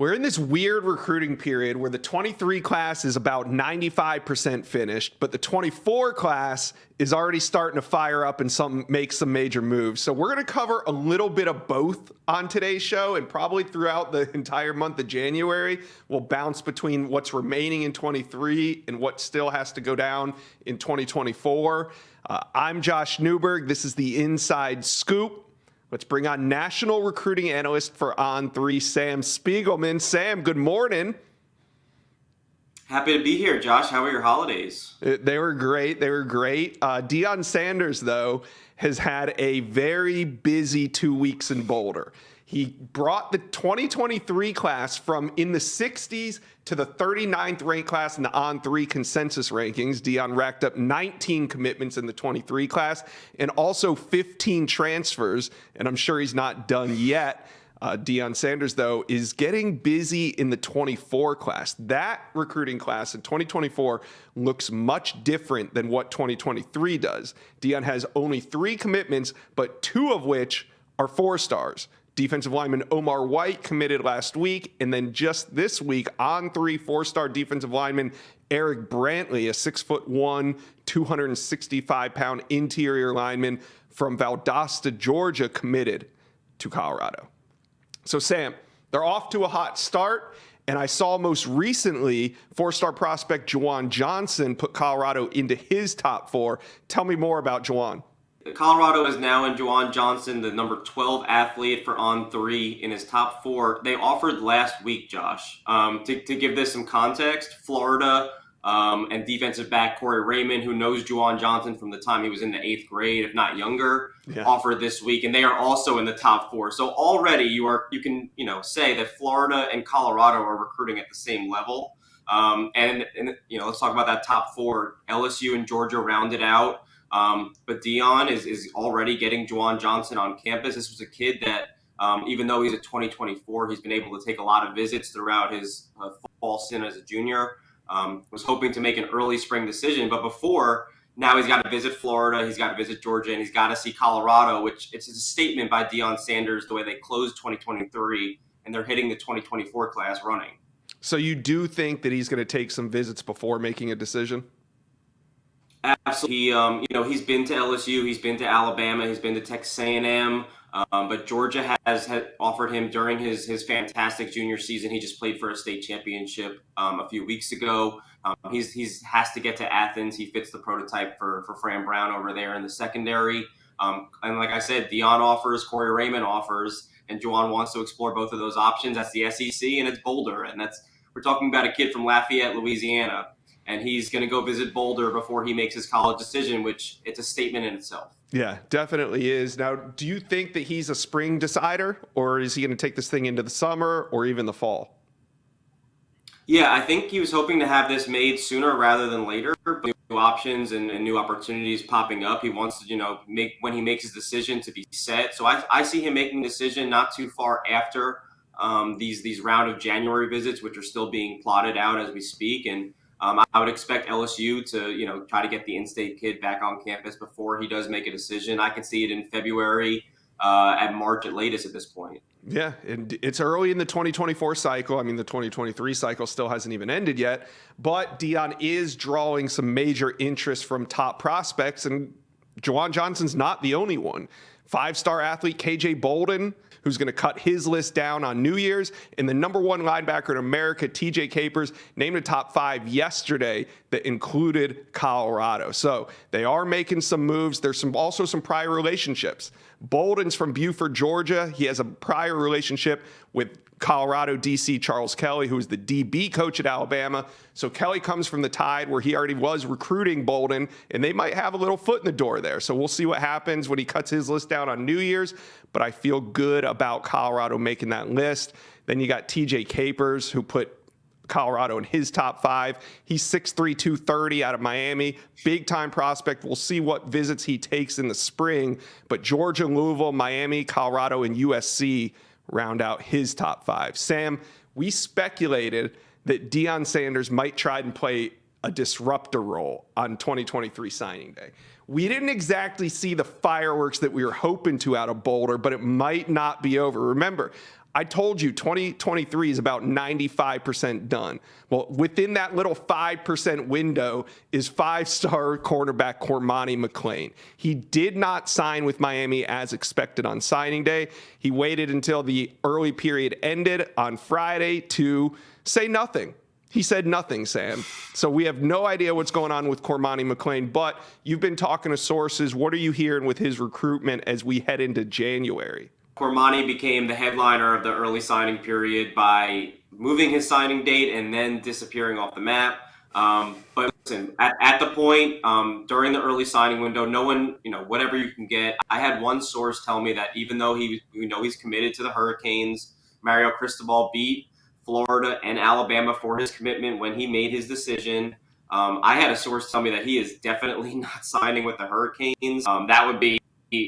We're in this weird recruiting period where the 23 class is about 95% finished, but the 24 class is already starting to fire up and make some major moves. So we're going to cover a little bit of both on today's show, and probably throughout the entire month of January. We'll bounce between what's remaining in 23 and what still has to go down in 2024. I'm Josh Newberg. This is the Inside Scoop. Let's bring on national recruiting analyst for On3, Sam Spiegelman. Sam, good morning. Happy to be here, Josh. How were your holidays? They were great. Deion Sanders, though, has had a very busy 2 weeks in Boulder. He brought the 2023 class from in the 60s to the 39th ranked class in the On3 consensus rankings. Deion racked up 19 commitments in the 23 class and also 15 transfers, and I'm sure he's not done yet. Deion Sanders, though, is getting busy in the 24 class. That recruiting class in 2024 looks much different than what 2023 does. Deion has only 3 commitments, but 2 of which are 4-stars. Defensive lineman Omar White committed last week, and then just this week, On3 4-star defensive lineman Eric Brantley, a 6'1", 265-pound interior lineman from Valdosta, Georgia, committed to Colorado. So, Sam, they're off to a hot start, and I saw most recently 4-star prospect JuJuan Johnson put Colorado into his top 4. Tell me more about JuJuan. Colorado is now in JuJuan Johnson, the number 12 athlete for On3 in his top 4. They offered last week, Josh. To give this some context, Florida and defensive back Corey Raymond, who knows JuJuan Johnson from the time he was in the 8th grade, if not younger, offered this week, and they are also in the top 4. So already you can say that Florida and Colorado are recruiting at the same level. And let's talk about that top 4. LSU and Georgia rounded out. But Deion is already getting JuJuan Johnson on campus. This was a kid that, even though he's a 2024, he's been able to take a lot of visits throughout his fall stint as a junior. Was hoping to make an early spring decision, but now he's got to visit Florida, he's got to visit Georgia, and he's got to see Colorado, which it's a statement by Deion Sanders, the way they closed 2023, and they're hitting the 2024 class running. So you do think that he's going to take some visits before making a decision? Absolutely. He's been to LSU, he's been to Alabama, he's been to Texas A&M, but Georgia has offered him during his fantastic junior season. He just played for a state championship a few weeks ago. He's has to get to Athens. He fits the prototype for Fran Brown over there in the secondary. And like I said, Deion offers, Corey Raymond offers, and JuJuan wants to explore both of those options. That's the SEC, and it's Boulder, and we're talking about a kid from Lafayette, Louisiana. And he's going to go visit Boulder before he makes his college decision, which it's a statement in itself. Yeah, definitely is. Now, do you think that he's a spring decider, or is he going to take this thing into the summer or even the fall? Yeah, I think he was hoping to have this made sooner rather than later. New options and new opportunities popping up. He wants to, when he makes his decision to be set. So I see him making a decision not too far after these round of January visits, which are still being plotted out as we speak. And I would expect LSU to, try to get the in-state kid back on campus before he does make a decision. I can see it in February, at March at latest at this point. Yeah, and it's early in the 2024 cycle. I mean, the 2023 cycle still hasn't even ended yet, but Deion is drawing some major interest from top prospects, and JuJuan Johnson's not the only one. 5-star athlete KJ Bolden, who's going to cut his list down on New Year's, and the number 1 linebacker in America, TJ Capers, named a top 5 yesterday that included Colorado. So they are making some moves. There's also some prior relationships. Bolden's from Buford, Georgia. He has a prior relationship with Colorado DC Charles Kelly, who is the DB coach at Alabama. So Kelly comes from the Tide, where he already was recruiting Bolden, and they might have a little foot in the door there. So we'll see what happens when he cuts his list down on New Year's, but I feel good about Colorado making that list. Then you got TJ Capers, who put Colorado in his top 5. He's 6'3", 230 out of Miami. Big time prospect. We'll see what visits he takes in the spring. But Georgia, Louisville, Miami, Colorado, and USC round out his top 5. Sam, we speculated that Deion Sanders might try and play a disruptor role on 2023 signing day. We didn't exactly see the fireworks that we were hoping to out of Boulder, but it might not be over. Remember, I told you 2023 is about 95% done. Well, within that little 5% window is five-star cornerback Cormani McClain. He did not sign with Miami as expected on signing day. He waited until the early period ended on Friday to say nothing. He said nothing, Sam. So we have no idea what's going on with Cormani McClain, but you've been talking to sources. What are you hearing with his recruitment as we head into January? Cormani became the headliner of the early signing period by moving his signing date and then disappearing off the map. But listen, at the point during the early signing window, no one, whatever you can get. I had one source tell me that even though he's committed to the Hurricanes, Mario Cristobal beat Florida and Alabama for his commitment when he made his decision. I had a source tell me that he is definitely not signing with the Hurricanes. That would be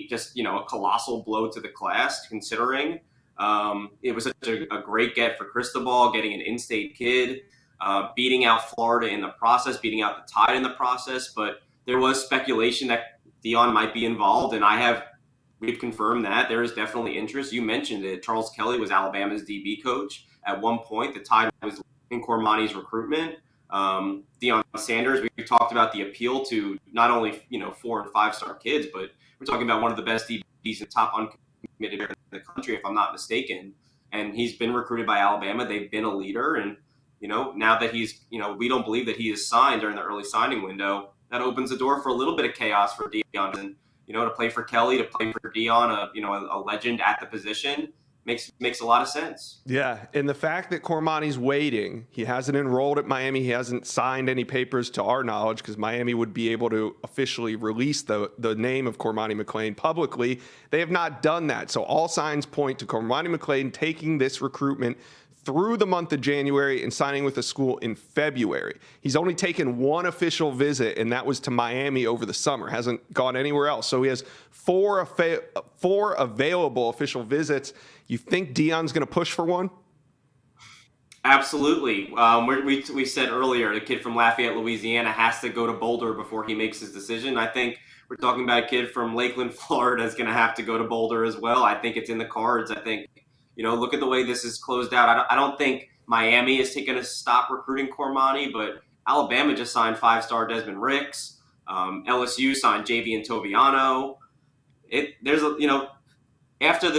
just a colossal blow to the class, considering it was such a great get for Cristobal, getting an in-state kid, beating out Florida in the process, beating out the Tide in the process. But there was speculation that Deion might be involved, and we've confirmed that there is definitely interest. You mentioned it. Charles Kelly was Alabama's DB coach at one point. The Tide was in Cormani's recruitment. Deion Sanders, we talked about the appeal to not only 4- and 5-star kids, but we're talking about one of the best DBs in top uncommitted in the country, if I'm not mistaken. And he's been recruited by Alabama. They've been a leader. And, now that he's, we don't believe that he is signed during the early signing window, that opens the door for a little bit of chaos for Deion. And, to play for Kelly, to play for Deion, a legend at the position, makes a lot of sense. Yeah, and the fact that Cormani's waiting, he hasn't enrolled at Miami, he hasn't signed any papers to our knowledge, because Miami would be able to officially release the name of Cormani McClain publicly. They have not done that. So all signs point to Cormani McClain taking this recruitment through the month of January and signing with a school in February. He's only taken one official visit, and that was to Miami over the summer. Hasn't gone anywhere else. So he has four available official visits. You think Deion's going to push for one? Absolutely. We said earlier, the kid from Lafayette, Louisiana has to go to Boulder before he makes his decision. I think we're talking about a kid from Lakeland, Florida is going to have to go to Boulder as well. I think it's in the cards. I think, look at the way this is closed out. I don't think Miami is taking a stop recruiting Cormani, but Alabama just signed 5-star Desmond Ricks. LSU signed Javian Toviano. After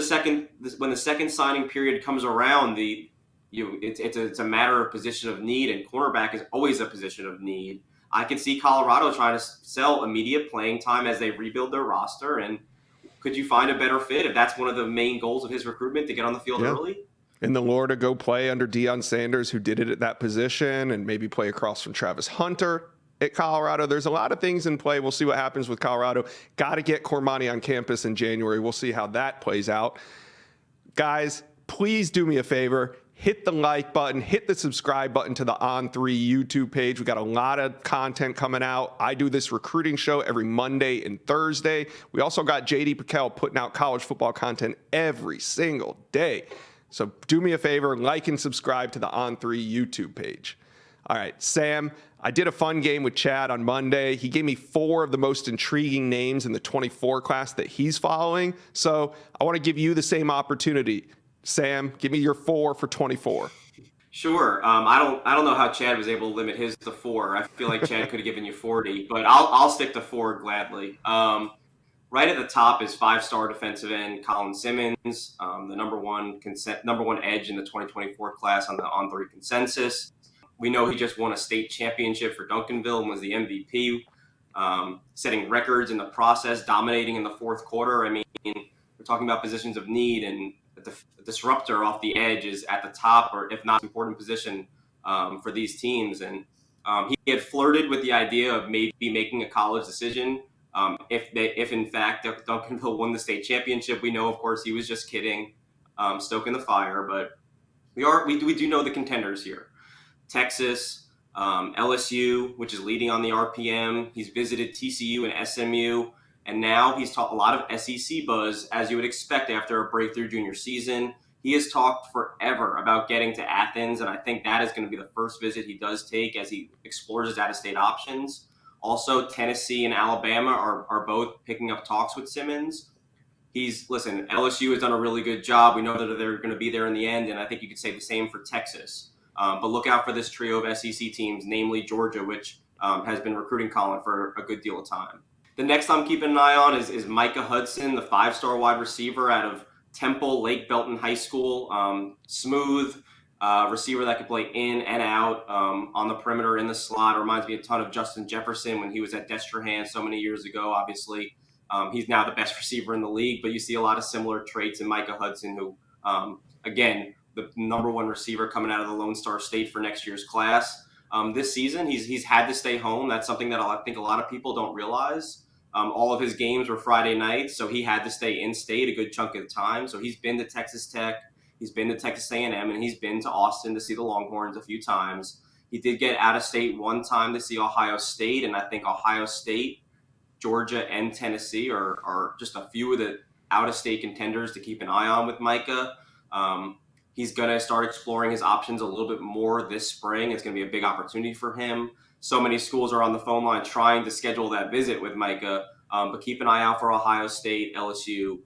when the second signing period comes around, it's a matter of position of need, and cornerback is always a position of need. I can see Colorado trying to sell immediate playing time as they rebuild their roster. And could you find a better fit if that's one of the main goals of his recruitment, to get on the field early? And the lure to go play under Deion Sanders, who did it at that position, and maybe play across from Travis Hunter at Colorado. There's a lot of things in play. We'll see what happens with Colorado. Got to get Cormani on campus in January. We'll see how that plays out. Guys, please do me a favor. Hit the like button, hit the subscribe button to the On3 YouTube page. We got a lot of content coming out. I do this recruiting show every Monday and Thursday. We also got JD Piquel putting out college football content every single day. So do me a favor, like and subscribe to the On3 YouTube page. All right, Sam, I did a fun game with Chad on Monday. He gave me 4 of the most intriguing names in the 24 class that he's following. So I want to give you the same opportunity. Sam, give me your 4 for 24. Sure. I don't know how Chad was able to limit his to 4. I feel like Chad could have given you 40, but I'll stick to 4 gladly. Right at the top is 5-star defensive end Colin Simmons, the number one edge in the 2024 class on the On3 consensus. We know he just won a state championship for Duncanville and was the MVP, setting records in the process, dominating in the fourth quarter. I mean, we're talking about positions of need, and the disruptor off the edge is at the top, or if not important position for these teams. And he had flirted with the idea of maybe making a college decision if in fact Duncanville won the state championship. We know, of course, he was just kidding, stoking the fire. But we do know the contenders here. Texas, LSU, which is leading on the RPM. He's visited TCU and SMU. And now he's talked a lot of SEC buzz, as you would expect after a breakthrough junior season. He has talked forever about getting to Athens, and I think that is going to be the first visit he does take as he explores his out-of-state options. Also, Tennessee and Alabama are both picking up talks with Simmons. listen, LSU has done a really good job. We know that they're going to be there in the end, and I think you could say the same for Texas. But look out for this trio of SEC teams, namely Georgia, which has been recruiting Colin for a good deal of time. The next I'm keeping an eye on is Micah Hudson, the 5-star wide receiver out of Temple Lake Belton High School. Smooth receiver that can play in and out on the perimeter, in the slot. Reminds me a ton of Justin Jefferson when he was at Destrehan so many years ago, obviously. He's now the best receiver in the league, but you see a lot of similar traits in Micah Hudson, who, again, the number one receiver coming out of the Lone Star State for next year's class. This season, he's had to stay home. That's something that I think a lot of people don't realize. All of his games were Friday nights, so he had to stay in-state a good chunk of the time. So he's been to Texas Tech, he's been to Texas A&M, and he's been to Austin to see the Longhorns a few times. He did get out of state one time to see Ohio State, and I think Ohio State, Georgia, and Tennessee are just a few of the out-of-state contenders to keep an eye on with Micah. He's going to start exploring his options a little bit more this spring. It's going to be a big opportunity for him. So many schools are on the phone line trying to schedule that visit with Micah, but keep an eye out for Ohio State, LSU,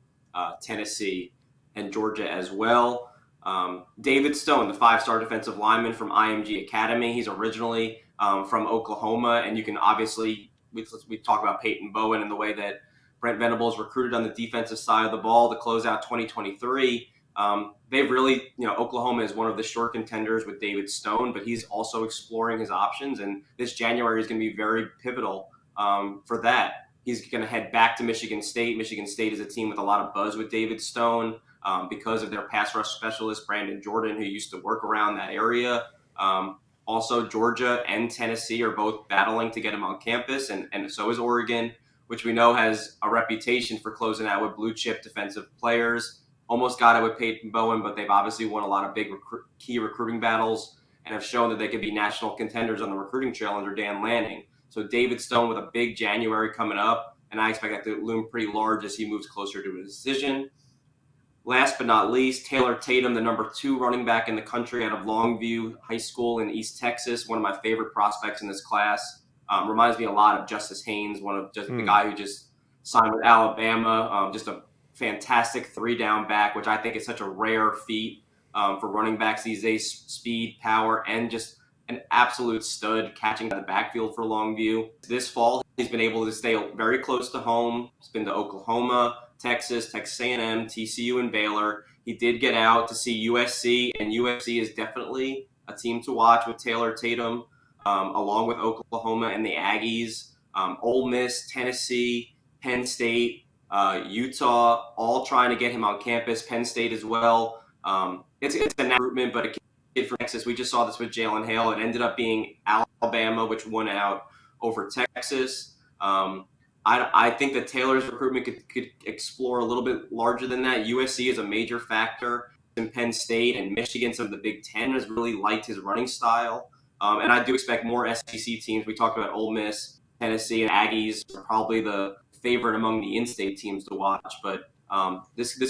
Tennessee, and Georgia as well. David Stone, the 5-star defensive lineman from IMG Academy. He's originally from Oklahoma, and you can obviously, we talk about Peyton Bowen and the way that Brent Venables recruited on the defensive side of the ball to close out 2023. They've really, Oklahoma is one of the sure contenders with David Stone, but he's also exploring his options, and this January is going to be very pivotal for that. He's going to head back to Michigan State. Michigan State is a team with a lot of buzz with David Stone because of their pass rush specialist, Brandon Jordan, who used to work around that area. Also, Georgia and Tennessee are both battling to get him on campus, and so is Oregon, which we know has a reputation for closing out with blue-chip defensive players. Almost got it with Peyton Bowen, but they've obviously won a lot of big key recruiting battles and have shown that they could be national contenders on the recruiting trail under Dan Lanning. So David Stone with a big January coming up, and I expect that to loom pretty large as he moves closer to a decision. Last but not least, Taylor Tatum, the number 2 running back in the country out of Longview High School in East Texas, one of my favorite prospects in this class. Reminds me a lot of Justice Haynes, one of just the guy who just signed with Alabama, just a fantastic 3-down back, which I think is such a rare feat for running backs these days. Speed, power, and just an absolute stud catching the backfield for Longview. This fall, he's been able to stay very close to home. He's been to Oklahoma, Texas, Texas A&M, TCU, and Baylor. He did get out to see USC, and USC is definitely a team to watch with Taylor Tatum, along with Oklahoma and the Aggies. Ole Miss, Tennessee, Penn State, Utah, all trying to get him on campus. Penn State as well. It's a recruitment, but a kid from Texas. We just saw this with Jalen Hale. It ended up being Alabama, which won out over Texas. I think that Taylor's recruitment could explore a little bit larger than that. USC is a major factor. In Penn State and Michigan, some of the Big Ten has really liked his running style. And I do expect more SEC teams. We talked about Ole Miss, Tennessee, and Aggies are probably the favorite among the in-state teams to watch, but this could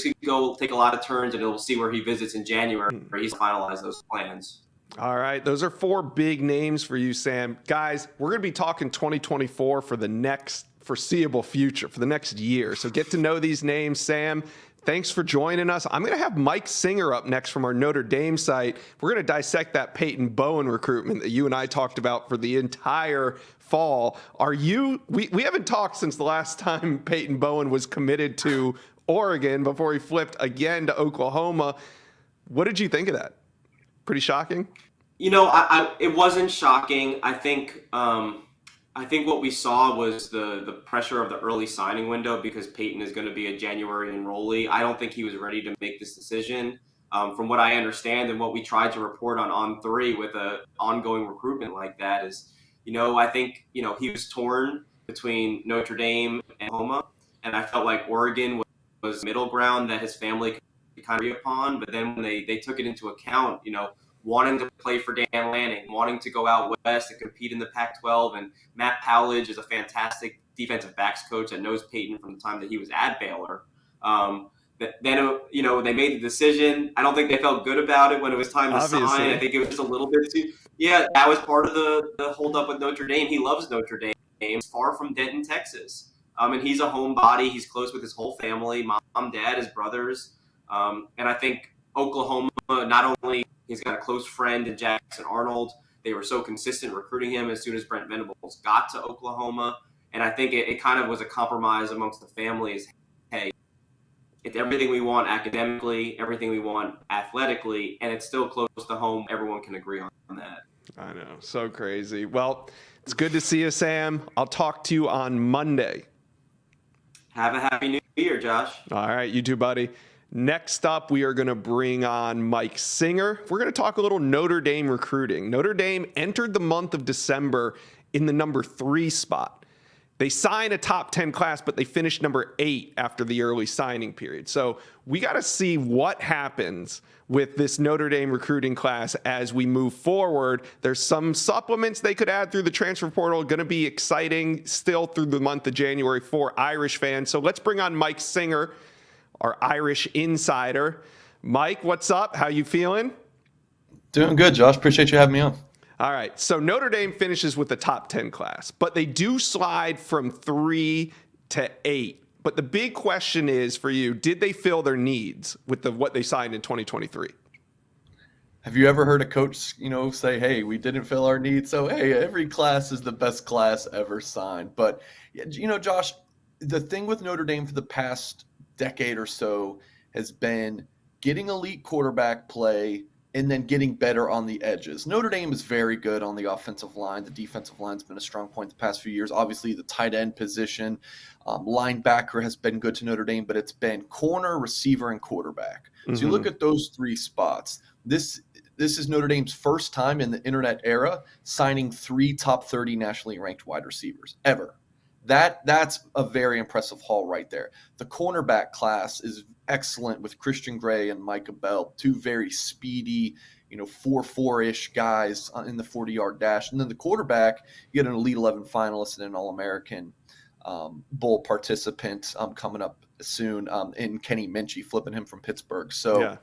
take a lot of turns, and we'll see where he visits in January, where he's finalized those plans. All right, those are 4 big names for you, Sam. Guys, we're going to be talking 2024 for the next foreseeable future, for the next year. So get to know these names. Sam, thanks for joining us. I'm going to have Mike Singer up next from our Notre Dame site. We're going to dissect that Peyton Bowen recruitment that you and I talked about for the entire fall. We haven't talked since the last time Peyton Bowen was committed to Oregon before he flipped again to Oklahoma. What did you think of that? Pretty shocking? It wasn't shocking. I think what we saw was the pressure of the early signing window because Peyton is going to be a January enrollee. I don't think he was ready to make this decision. From what I understand and what we tried to report on 3 with an ongoing recruitment like that is, I think, he was torn between Notre Dame and Oklahoma, and I felt like Oregon was middle ground that his family could kind of agree upon. But then when they took it into account, wanting to play for Dan Lanning, wanting to go out west and compete in the Pac-12, and Matt Powledge is a fantastic defensive backs coach that knows Peyton from the time that he was at Baylor. Then they made the decision. I don't think they felt good about it when it was time to sign. I think it was just a little bit too. Yeah, that was part of the hold up with Notre Dame. He loves Notre Dame. It's far from Denton, Texas. And he's a homebody. He's close with his whole family, mom, dad, his brothers. And I think Oklahoma, not only he's got a close friend in Jackson Arnold, they were so consistent recruiting him as soon as Brent Venables got to Oklahoma. And I think it kind of was a compromise amongst the families. Hey, it's everything we want academically, everything we want athletically, and it's still close to home. Everyone can agree on that. I know. So crazy. Well, it's good to see you, Sam. I'll talk to you on Monday. Have a happy new year, Josh. All right. You too, buddy. Next up, we are going to bring on Mike Singer. We're going to talk a little Notre Dame recruiting. Notre Dame entered the month of December in the number 3 spot. They signed a top 10 class, but they finished number 8 after the early signing period. So we got to see what happens with this Notre Dame recruiting class as we move forward. There's some supplements they could add through the transfer portal. Going to be exciting still through the month of January for Irish fans. So let's bring on Mike Singer, our Irish insider. Mike, what's up? How you feeling? Doing good, Josh. Appreciate you having me on. All right. So Notre Dame finishes with the top 10 class, but they do slide from 3 to 8. But the big question is for you, did they fill their needs with what they signed in 2023? Have you ever heard a coach, say, hey, we didn't fill our needs, so, hey, every class is the best class ever signed. But, Josh, the thing with Notre Dame for the past decade or so has been getting elite quarterback play and then getting better on the edges. Notre Dame is very good on the offensive line. The defensive line's been a strong point the past few years. Obviously, the tight end position, linebacker has been good to Notre Dame, but it's been corner, receiver, and quarterback. So you look at those 3 spots. This is Notre Dame's first time in the internet era signing 3 top 30 nationally ranked wide receivers ever. That's a very impressive haul right there. The cornerback class is excellent with Christian Gray and Micah Bell, 2 very speedy, 4.4-ish guys in the 40-yard dash. And then the quarterback, you get an Elite 11 finalist and an All-American Bowl participant coming up soon in Kenny Minchie, flipping him from Pittsburgh. So yeah.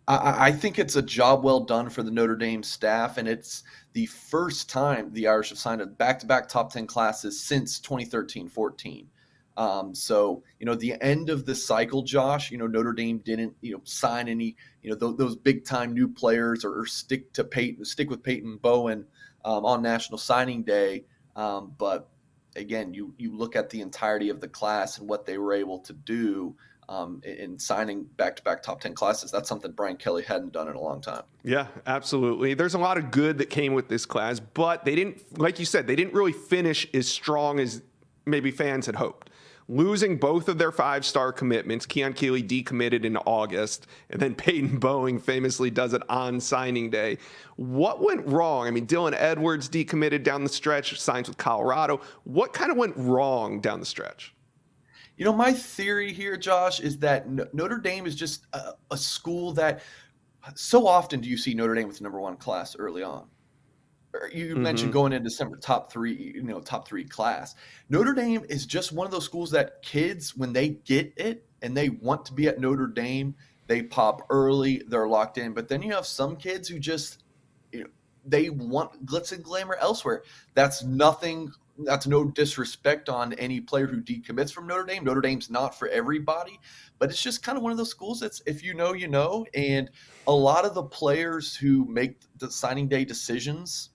I think it's a job well done for the Notre Dame staff, and it's the first time the Irish have signed a back-to-back top 10 classes since 2013-14. So, the end of the cycle, Josh, Notre Dame didn't, sign any, those big-time new players or stick with Peyton Bowen on National Signing Day. But, again, you look at the entirety of the class and what they were able to do in signing back-to-back top 10 classes. That's something Brian Kelly hadn't done in a long time. Yeah, absolutely. There's a lot of good that came with this class, but they didn't, like you said, they didn't really finish as strong as maybe fans had hoped. Losing both of their 5-star commitments, Keon Keeley decommitted in August, and then Peyton Bowen famously does it on signing day. What went wrong? I mean, Dylan Edwards decommitted down the stretch, signs with Colorado. What kind of went wrong down the stretch? My theory here, Josh, is that Notre Dame is just a school that so often do you see Notre Dame with the number 1 class early on. You mentioned going in December, top 3 class. Notre Dame is just one of those schools that kids, when they get it and they want to be at Notre Dame, they pop early, they're locked in. But then you have some kids who just, they want glitz and glamour elsewhere. That's no disrespect on any player who decommits from Notre Dame. Notre Dame's not for everybody, but it's just kind of one of those schools that's if you know, you know. And a lot of the players who make the signing day decisions,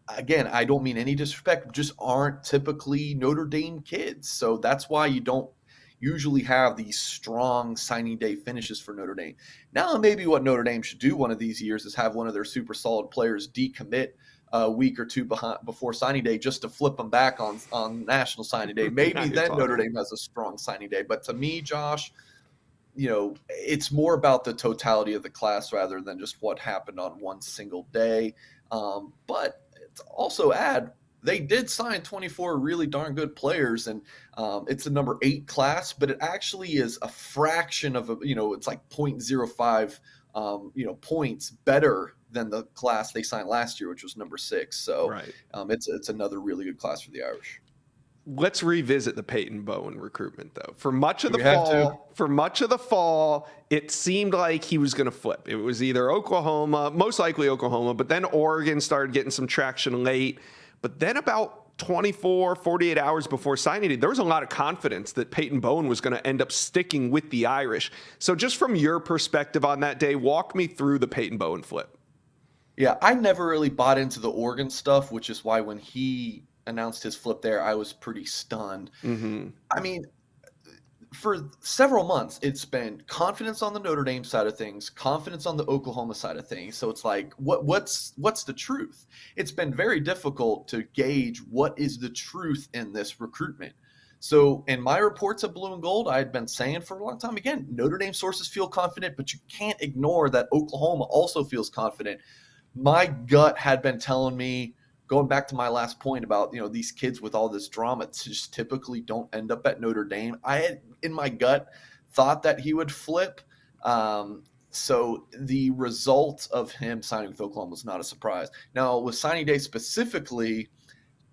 again, I don't mean any disrespect, just aren't typically Notre Dame kids. So that's why you don't usually have these strong signing day finishes for Notre Dame. Now, maybe what Notre Dame should do one of these years is have one of their super solid players decommit a week or two before signing day just to flip them back on National Signing Day. Maybe then Notre Dame has a strong signing day. But to me, Josh, it's more about the totality of the class rather than just what happened on one single day. But it's also they did sign 24 really darn good players, and it's a number 8 class, but it actually is a fraction of it's like 0.05 points better than the class they signed last year, which was number 6. So right. It's another really good class for the Irish. Let's revisit the Peyton Bowen recruitment, though. For much of the fall, it seemed like he was going to flip. It was either Oklahoma, most likely Oklahoma, but then Oregon started getting some traction late. But then about 24, 48 hours before signing day, there was a lot of confidence that Peyton Bowen was going to end up sticking with the Irish. So just from your perspective on that day, walk me through the Peyton Bowen flip. Yeah, I never really bought into the Oregon stuff, which is why when he announced his flip there, I was pretty stunned. Mm-hmm. I mean, for several months, it's been confidence on the Notre Dame side of things, confidence on the Oklahoma side of things. So it's like, what's the truth? It's been very difficult to gauge what is the truth in this recruitment. So in my reports of Blue and Gold, I had been saying for a long time, again, Notre Dame sources feel confident, but you can't ignore that Oklahoma also feels confident. My gut had been telling me, going back to my last point about, these kids with all this drama just typically don't end up at Notre Dame. I had, in my gut, thought that he would flip. So the result of him signing with Oklahoma was not a surprise. Now, with signing day specifically,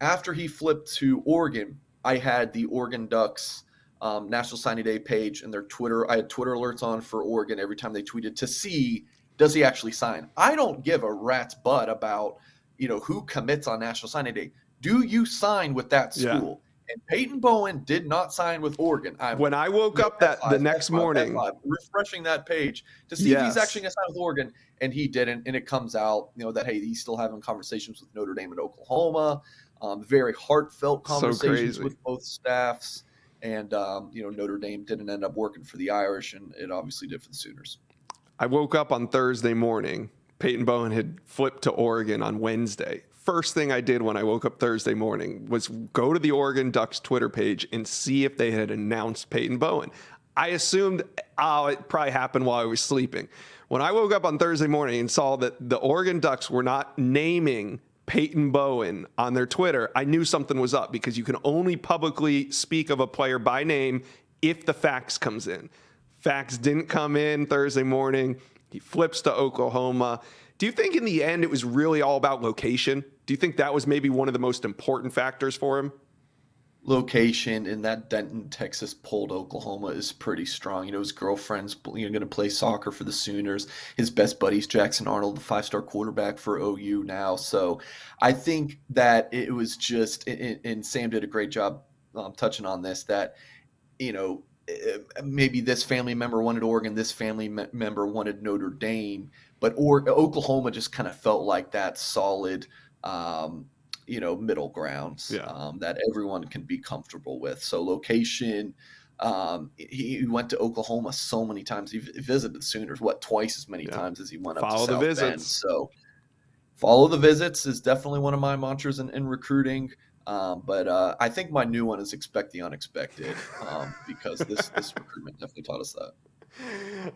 after he flipped to Oregon, I had the Oregon Ducks National Signing Day page and their Twitter. I had Twitter alerts on for Oregon every time they tweeted to see, does he actually sign? I don't give a rat's butt about who commits on National Signing Day. Do you sign with that school? Yeah. And Peyton Bowen did not sign with Oregon. When I woke up the next morning, refreshing that page to see if he's actually going to sign with Oregon, and he didn't. And it comes out, that, hey, he's still having conversations with Notre Dame and Oklahoma, very heartfelt conversations with both staffs. And, Notre Dame didn't end up working for the Irish, and it obviously did for the Sooners. I woke up on Thursday morning. Peyton Bowen had flipped to Oregon on Wednesday. First thing I did when I woke up Thursday morning was go to the Oregon Ducks Twitter page and see if they had announced Peyton Bowen. I assumed, it probably happened while I was sleeping. When I woke up on Thursday morning and saw that the Oregon Ducks were not naming Peyton Bowen on their Twitter, I knew something was up, because you can only publicly speak of a player by name if the fax comes in. Fax didn't come in Thursday morning. He flips to Oklahoma. Do you think in the end it was really all about location? Do you think that was maybe one of the most important factors for him? Location, and that Denton, Texas pull to Oklahoma is pretty strong. His girlfriend's going to play soccer for the Sooners. His best buddy's Jackson Arnold, the 5-star quarterback for OU now. So I think that it was just, and Sam did a great job touching on this, that, maybe this family member wanted Oregon, this family member wanted Notre Dame, but Oklahoma just kind of felt like that solid, middle ground that everyone can be comfortable with. So location, he went to Oklahoma so many times. He visited the Sooners, twice as many times as he went up to South Bend. So follow the visits is definitely one of my mantras in recruiting. But I think my new one is expect the unexpected, because this recruitment definitely taught us that.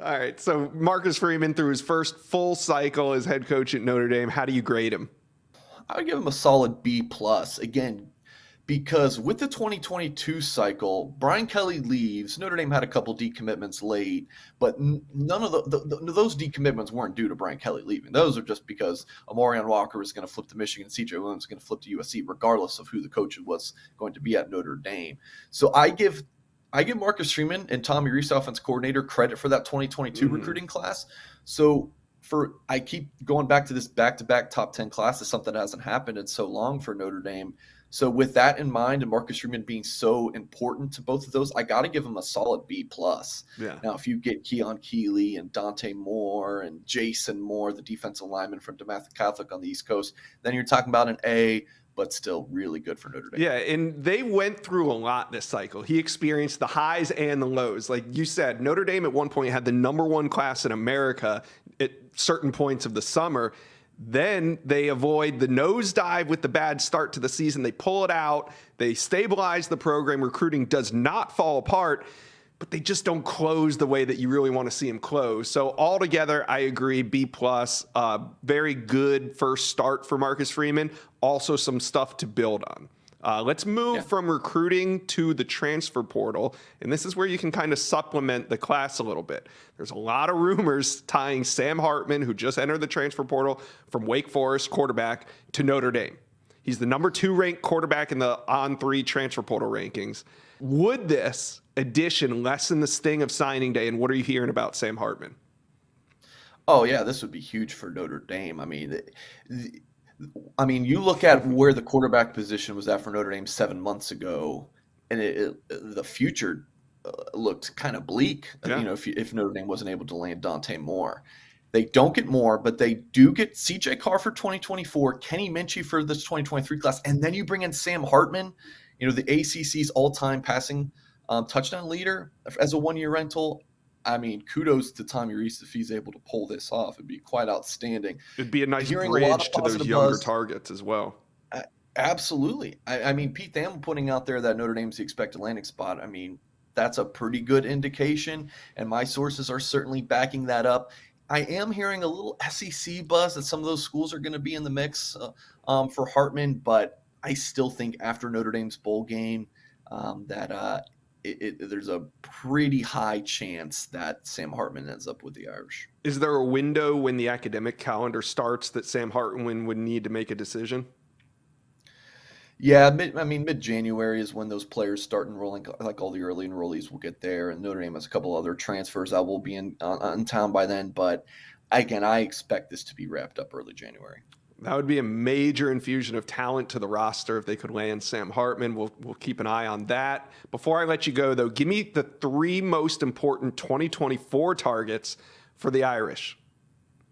All right. So Marcus Freeman, through his first full cycle as head coach at Notre Dame, how do you grade him? I would give him a solid B+. Again, because with the 2022 cycle, Brian Kelly leaves. Notre Dame had a couple decommitments late, but none of those decommitments weren't due to Brian Kelly leaving. Those are just because Amorion Walker was going to flip to Michigan, CJ Williams was going to flip to USC, regardless of who the coach was going to be at Notre Dame. So I give Marcus Freeman and Tommy Rees, offense coordinator, credit for that 2022 recruiting class. So I keep going back to this back-to-back top 10 class is something that hasn't happened in so long for Notre Dame. So with that in mind, and Marcus Freeman being so important to both of those, I got to give him a solid B+. Yeah. Now, if you get Keon Keeley and Dante Moore and Jason Moore, the defensive lineman from DeMatha Catholic on the East Coast, then you're talking about an A, but still really good for Notre Dame. Yeah, and they went through a lot this cycle. He experienced the highs and the lows. Like you said, Notre Dame at one point had the #1 class in America at certain points of the summer. Then they avoid the nosedive with the bad start to the season. They pull it out. They stabilize the program. Recruiting does not fall apart, but they just don't close the way that you really want to see them close. So altogether, I agree, B+. Very good first start for Marcus Freeman. Also some stuff to build on. Let's move from recruiting to the transfer portal. And this is where you can kind of supplement the class a little bit. There's a lot of rumors tying Sam Hartman, who just entered the transfer portal from Wake Forest, quarterback, to Notre Dame. He's the #2 ranked quarterback in the On3 transfer portal rankings. Would this addition lessen the sting of signing day? And what are you hearing about Sam Hartman? Oh, yeah, this would be huge for Notre Dame. I mean, I mean, you look at where the quarterback position was at for Notre Dame 7 months ago, and the future looked kind of bleak. Yeah. You know, if Notre Dame wasn't able to land Dante Moore. They don't get Moore, but they do get CJ Carr for 2024, Kenny Minchie for this 2023 class, and then you bring in Sam Hartman, you know, the ACC's all-time passing touchdown leader as a one-year rental. I mean, kudos to Tommy Rees if he's able to pull this off. It'd be quite outstanding. It'd be a nice Hearing bridge to those younger targets as well. Absolutely. I mean, Pete Thamel putting out there that Notre Dame's the expected landing spot. I mean, that's a pretty good indication, and my sources are certainly backing that up. I am hearing a little SEC buzz that some of those schools are going to be in the mix for Hartman, but I still think after Notre Dame's bowl game that there's a pretty high chance that Sam Hartman ends up with the Irish. Is there a window when the academic calendar starts that Sam Hartman would need to make a decision? Yeah, mid-January is when those players start enrolling. Like all the early enrollees will get there, and Notre Dame has a couple other transfers that will be in town by then. But again, I expect this to be wrapped up early January. That would be a major infusion of talent to the roster if they could land Sam Hartman. We'll keep an eye on that. Before I let you go, though, give me the 3 most important 2024 targets for the Irish.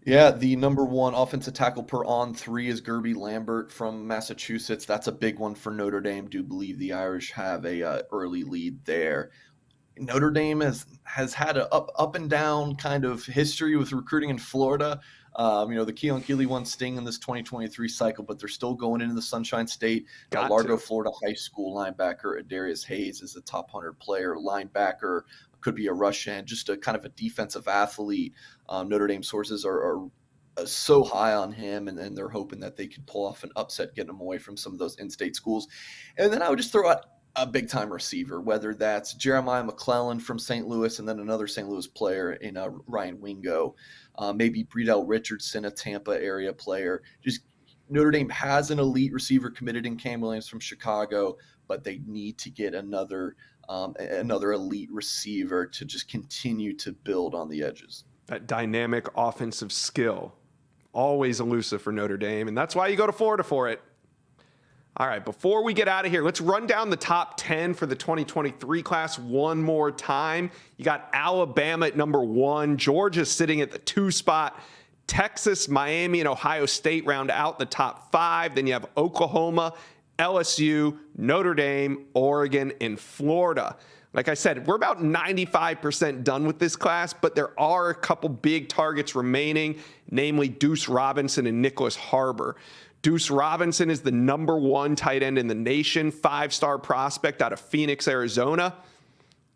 Yeah, the number 1 offensive tackle per on 3 is Gerby Lambert from Massachusetts. That's a big one for Notre Dame. Do believe the Irish have a early lead there. Notre Dame has had a up and down kind of history with recruiting in Florida. The Keon Keeley one sting in this 2023 cycle, but they're still going into the Sunshine State. Largo, Florida high school linebacker Adarius Hayes is a top 100 player. Linebacker could be a rush end, just a kind of a defensive athlete. Notre Dame sources are so high on him, and they're hoping that they can pull off an upset, getting him away from some of those in-state schools. And then I would just throw out a big-time receiver, whether that's Jeremiah McClellan from St. Louis and then another St. Louis player in Ryan Wingo, maybe Breedell Richardson, a Tampa area player. Just Notre Dame has an elite receiver committed in Cam Williams from Chicago, but they need to get another elite receiver to just continue to build on the edges. That dynamic offensive skill, always elusive for Notre Dame, and that's why you go to Florida for it. All right, before we get out of here, let's run down the top 10 for the 2023 class one more time. You got Alabama at number 1, Georgia sitting at the 2 spot, Texas, Miami, and Ohio State round out the top 5. Then you have Oklahoma, LSU, Notre Dame, Oregon, and Florida. Like I said, we're about 95% done with this class, but there are a couple big targets remaining, namely Deuce Robinson and Nicholas Harbor. Deuce Robinson is the number 1 tight end in the nation, 5-star prospect out of Phoenix, Arizona.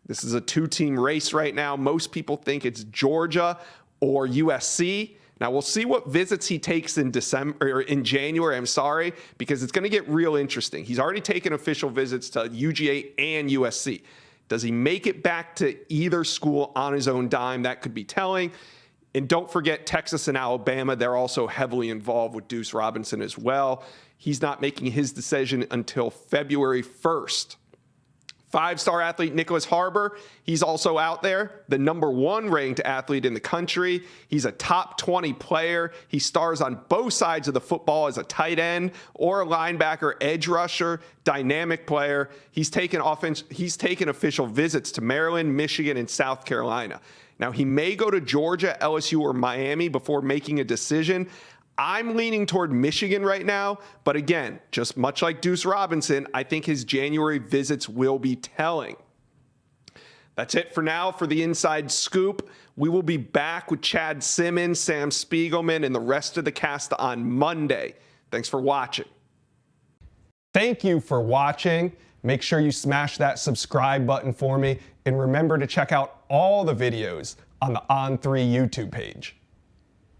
This is a 2-team race right now. Most people think it's Georgia or USC. Now we'll see what visits he takes in January, because it's going to get real interesting. He's already taken official visits to UGA and USC. Does he make it back to either school on his own dime? That could be telling. And don't forget Texas and Alabama. They're also heavily involved with Deuce Robinson as well. He's not making his decision until February 1st. 5-star athlete Nicholas Harbor, he's also out there, the number 1 ranked athlete in the country. He's a top 20 player. He stars on both sides of the football as a tight end or a linebacker, edge rusher, dynamic player. He's taken official visits to Maryland, Michigan, and South Carolina. Now, he may go to Georgia, LSU, or Miami before making a decision. I'm leaning toward Michigan right now, but again, just much like Deuce Robinson, I think his January visits will be telling. That's it for now for the Inside Scoop. We will be back with Chad Simmons, Sam Spiegelman, and the rest of the cast on Monday. Thanks for watching. Thank you for watching. Make sure you smash that subscribe button for me, and remember to check out all the videos on the On3 YouTube page.